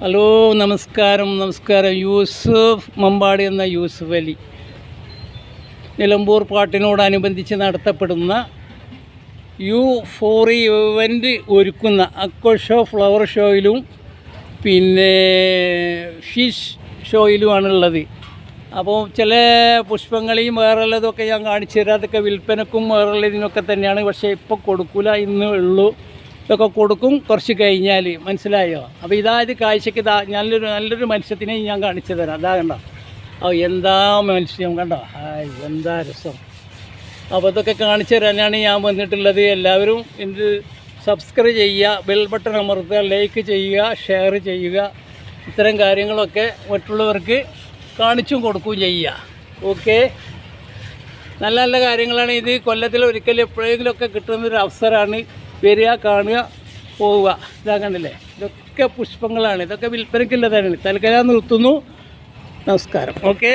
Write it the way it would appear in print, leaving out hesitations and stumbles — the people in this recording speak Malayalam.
ഹലോ, നമസ്കാരം. യൂസുഫ് മമ്പാടി എന്ന യൂസുഫ് അലി നിലമ്പൂർ പാട്ടിനോടനുബന്ധിച്ച് നടത്തപ്പെടുന്ന U4 ഇവൻ്റ് ഒരുക്കുന്ന അക്വ ഷോ, ഫ്ലവർ ഷോയിലും പിന്നെ ഫിഷ് ഷോയിലുമാണുള്ളത്. അപ്പോൾ ചില പുഷ്പങ്ങളെയും വേറെയുള്ളതൊക്കെ ഞാൻ കാണിച്ചു തരാം. അതൊക്കെ വിൽപ്പനക്കും വേറെയുള്ളതിനൊക്കെ തന്നെയാണ്. പക്ഷേ ഇപ്പോൾ കൊടുക്കില്ല, ഇന്ന് ഉള്ളൂ. ഇതൊക്കെ കൊടുക്കും കുറച്ച് കഴിഞ്ഞാൽ, മനസ്സിലായോ? അപ്പോൾ ഇത് കാഴ്ചയ്ക്ക് നല്ലൊരു മത്സ്യത്തിനെ ഞാൻ കാണിച്ചു തരാം. അതാ കണ്ടോ, എന്താ മത്സ്യം കണ്ടോ, എന്താ രസം. അപ്പോൾ ഇതൊക്കെ കാണിച്ചു തരാനാണ് ഞാൻ വന്നിട്ടുള്ളത്. എല്ലാവരും ഇത് സബ്സ്ക്രൈബ് ചെയ്യുക, ബെൽ ബട്ടൺ അമർത്തുക, ലൈക്ക് ചെയ്യുക, ഷെയർ ചെയ്യുക. ഇത്തരം കാര്യങ്ങളൊക്കെ മറ്റുള്ളവർക്ക് കാണിച്ചും കൊടുക്കുകയും ചെയ്യുക. ഓക്കെ, നല്ല നല്ല കാര്യങ്ങളാണ്. ഇത് കൊല്ലത്തിൽ ഒരിക്കലും എപ്പോഴെങ്കിലുമൊക്കെ കിട്ടുന്നൊരു അവസരമാണ്. വരിക, കാണുക, പോവുക. ഇതാ കണ്ടില്ലേ, ഇതൊക്കെ പുഷ്പങ്ങളാണ്. ഇതൊക്കെ വിൽപ്പനയ്ക്കുള്ളതാണ്. തൽക്കാലം നിർത്തുന്നു. നമസ്കാരം. ഓക്കെ.